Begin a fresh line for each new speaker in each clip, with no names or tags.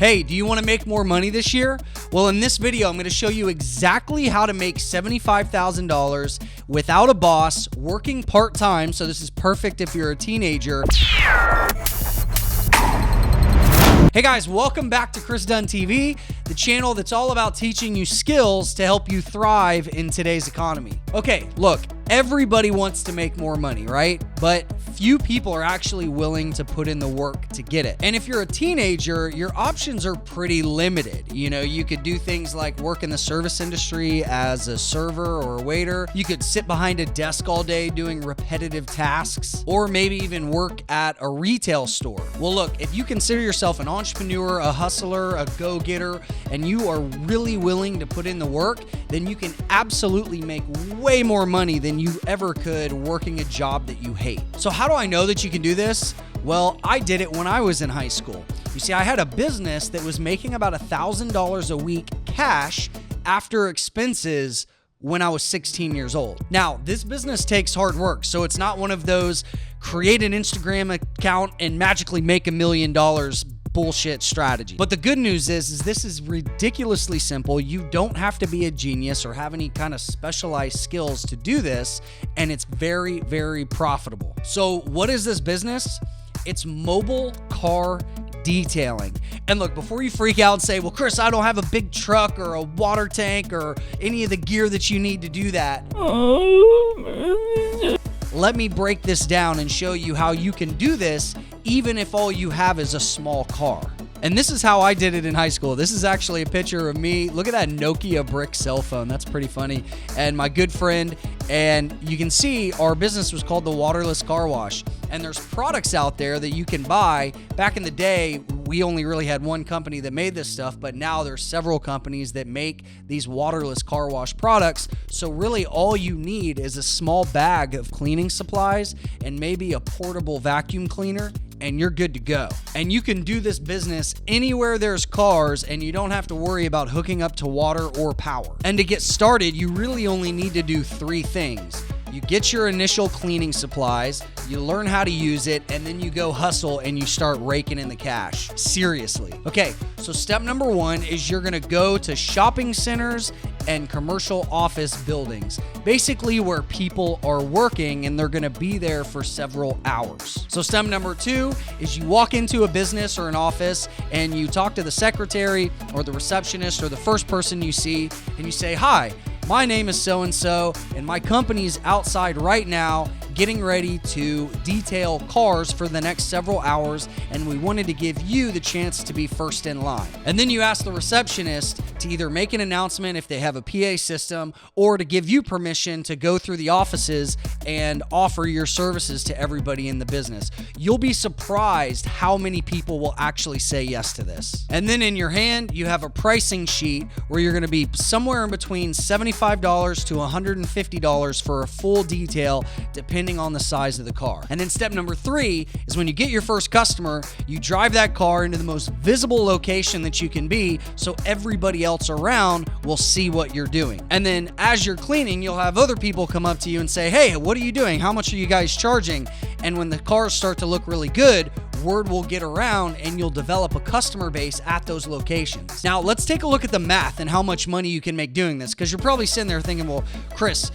Hey, do you want to make more money this year? Well, in this video, I'm going to show you exactly how to make $75,000 without a boss, working part-time. So this is perfect if you're a teenager. Hey guys, welcome back to Chris Dunn TV, the channel that's all about teaching you skills to help you thrive in today's economy. Okay, look, everybody wants to make more money, right? But few people are actually willing to put in the work to get it. And if you're a teenager, your options are pretty limited. You know, you could do things like work in the service industry as a server or a waiter. You could sit behind a desk all day doing repetitive tasks, or maybe even work at a retail store. Well, look, if you consider yourself an entrepreneur, a hustler, a go-getter, and you are really willing to put in the work, then you can absolutely make way more money than you ever could working a job that you hate. So how do I know that you can do this? Well, I did it when I was in high school. You see, I had a business that was making about $1,000 a week cash after expenses when I was 16 years old. Now, this business takes hard work, so it's not one of those create an Instagram account and magically make $1 million bullshit strategy. But the good news is this is ridiculously simple. You don't have to be a genius or have any kind of specialized skills to do this, and it's very, very profitable. So what is this business? It's mobile car detailing. And look, before you freak out and say, well, Chris, I don't have a big truck or a water tank or any of the gear that you need to do that. Let me break this down and show you how you can do this even if all you have is a small car. And this is how I did it in high school. This is actually a picture of me. Look at that Nokia brick cell phone. That's pretty funny. And my good friend, and you can see our business was called the Waterless Car Wash. And there's products out there that you can buy. Back in the day, we only really had one company that made this stuff, but now there's several companies that make these waterless car wash products. So really all you need is a small bag of cleaning supplies and maybe a portable vacuum cleaner, and you're good to go. And you can do this business anywhere there's cars, and you don't have to worry about hooking up to water or power. And to get started, you really only need to do 3 things. You get your initial cleaning supplies, you learn how to use it, and then you go hustle and you start raking in the cash. Seriously. Okay, so step number 1 is you're gonna go to shopping centers and commercial office buildings, basically where people are working and they're gonna be there for several hours. So step number 2 is you walk into a business or an office and you talk to the secretary or the receptionist or the first person you see, and you say, "Hi, my name is so-and-so, and my company's outside right now getting ready to detail cars for the next several hours, and we wanted to give you the chance to be first in line." And then you ask the receptionist to either make an announcement if they have a PA system, or to give you permission to go through the offices and offer your services to everybody in the business. You'll be surprised how many people will actually say yes to this. And then in your hand, you have a pricing sheet where you're gonna be somewhere in between $75 to $150 for a full detail, depending on the size of the car. And then step number 3 is when you get your first customer, you drive that car into the most visible location that you can be so everybody else around will see what you're doing. And then as you're cleaning, you'll have other people come up to you and say, "Hey, what are you doing? How much are you guys charging?" And when the cars start to look really good, word will get around and you'll develop a customer base at those locations. Now, let's take a look at the math and how much money you can make doing this, because you're probably sitting there thinking, well, Chris,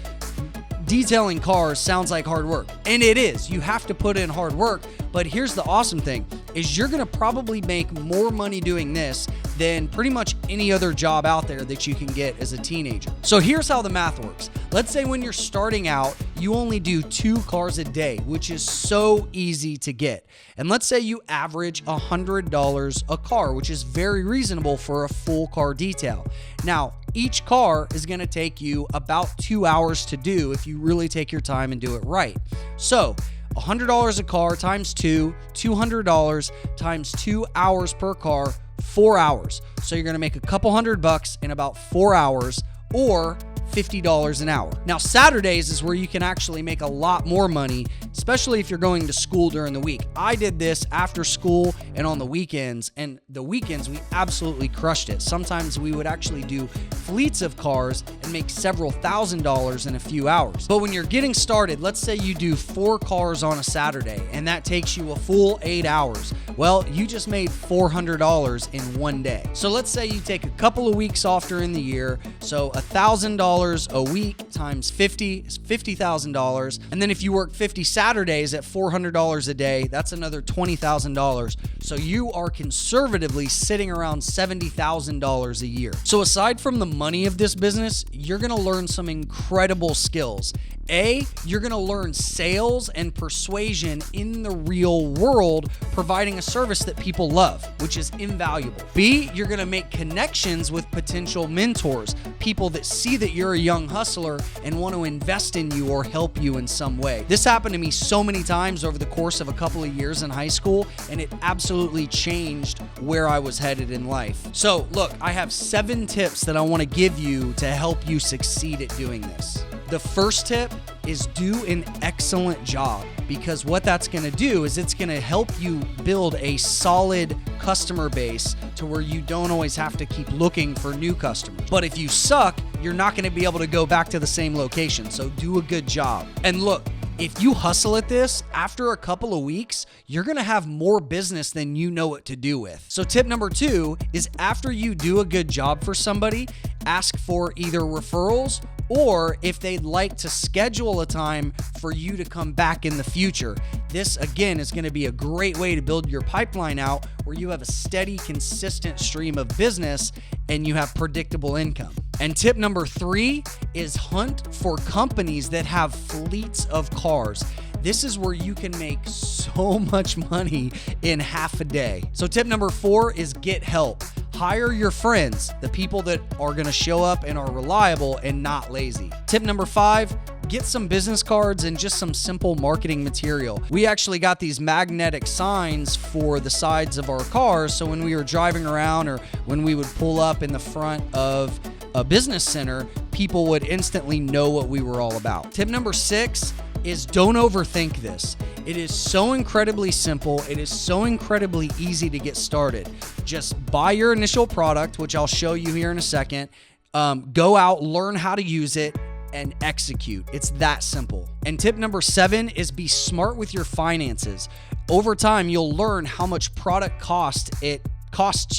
detailing cars sounds like hard work. And it is. You have to put in hard work. But here's the awesome thing, is you're going to probably make more money doing this than pretty much any other job out there that you can get as a teenager. So here's how the math works. Let's say when you're starting out, you only do 2 cars a day, which is so easy to get. And let's say you average $100 a car, which is very reasonable for a full car detail. Now, each car is going to take you about 2 hours to do if you really take your time and do it right. So $100 a car times 2, $200 times 2 hours per car, 4 hours. So you're going to make a couple $100 in about 4 hours, or $50 an hour. Now, Saturdays is where you can actually make a lot more money, especially if you're going to school during the week. I did this after school and on the weekends, and the weekends we absolutely crushed it. Sometimes we would actually do fleets of cars and make several $1,000s in a few hours. But when you're getting started, let's say you do 4 cars on a Saturday, and that takes you a full 8 hours. Well, you just made $400 in one day. So let's say you take a couple of weeks off during the year. So $1,000 a week times 50 is $50,000. And then if you work 50 Saturdays at $400 a day, that's another $20,000. So you are conservatively sitting around $70,000 a year. So aside from the money of this business, you're going to learn some incredible skills. A, you're going to learn sales and persuasion in the real world, providing a service that people love, which is invaluable. B, you're going to make connections with potential mentors, people that see that you're a young hustler and want to invest in you or help you in some way. This happened to me so many times over the course of a couple of years in high school, and it absolutely changed where I was headed in life. So look, I have 7 tips that I want to give you to help you succeed at doing this. The first tip is do an excellent job, because what that's going to do is it's going to help you build a solid customer base to where you don't always have to keep looking for new customers. But if you suck, you're not going to be able to go back to the same location. So do a good job. And look, if you hustle at this, after a couple of weeks, you're going to have more business than you know what to do with. So tip number 2 is after you do a good job for somebody, ask for either referrals or if they'd like to schedule a time for you to come back in the future. This, again, is going to be a great way to build your pipeline out where you have a steady, consistent stream of business and you have predictable income. And tip number 3 is hunt for companies that have fleets of cars. This is where you can make so much money in half a day. So tip number 4 is get help. Hire your friends, the people that are going to show up and are reliable and not lazy. Tip number 5, get some business cards and just some simple marketing material. We actually got these magnetic signs for the sides of our cars, so when we were driving around or when we would pull up in the front of a business center, people would instantly know what we were all about. Tip number 6 is don't overthink this. It is so incredibly simple. It is so incredibly easy to get started. Just buy your initial product, which I'll show you here in a second. Go out, learn how to use it, and execute. It's that simple. And tip number 7 is be smart with your finances. Over time, you'll learn how much product costs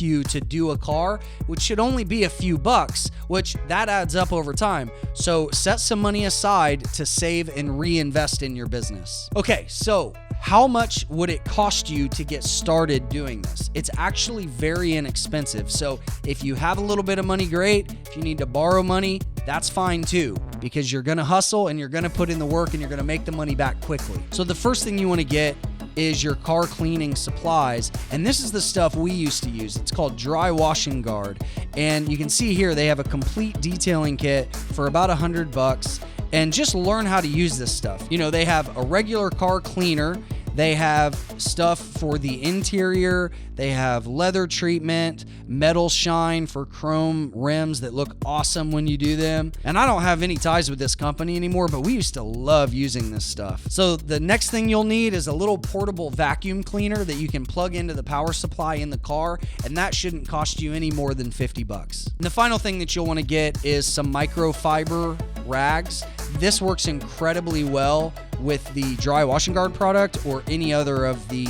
you to do a car, which should only be a few bucks, which that adds up over time. So set some money aside to save and reinvest in your business. Okay, so how much would it cost you to get started doing this? It's actually very inexpensive. So if you have a little bit of money, great. If you need to borrow money, that's fine too, because you're gonna hustle and you're gonna put in the work and you're gonna make the money back quickly. So the first thing you wanna get is your car cleaning supplies. And this is the stuff we used to use. It's called dry washing guard. And you can see here, they have a complete detailing kit for about $100. And just learn how to use this stuff. You know, they have a regular car cleaner. They have stuff for the interior. They have leather treatment, metal shine for chrome rims that look awesome when you do them. And I don't have any ties with this company anymore, but we used to love using this stuff. So the next thing you'll need is a little portable vacuum cleaner that you can plug into the power supply in the car, and that shouldn't cost you any more than $50. And the final thing that you'll want to get is some microfiber rags. This works incredibly well with the dry washing guard product or any other of the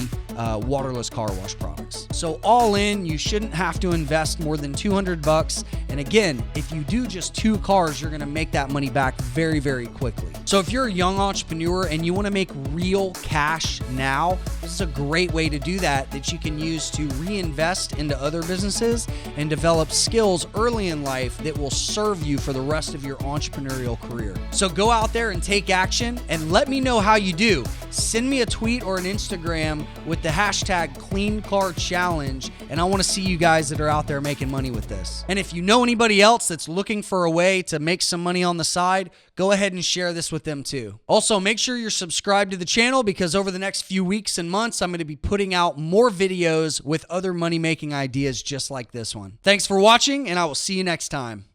waterless car wash products. So all in, you shouldn't have to invest more than $200. And again, if you do just 2 cars, you're going to make that money back very, very quickly. So if you're a young entrepreneur and you want to make real cash now, this is a great way to do that you can use to reinvest into other businesses and develop skills early in life that will serve you for the rest of your entrepreneurial career. So go out there and take action and let me know how you do. Send me a tweet or an Instagram with the hashtag #CleanCarChallenge, and I want to see you guys that are out there making money with this. And if you know anybody else that's looking for a way to make some money on the side, go ahead and share this with them too. Also, make sure you're subscribed to the channel, because over the next few weeks and months, I'm going to be putting out more videos with other money-making ideas just like this one. Thanks for watching, and I will see you next time.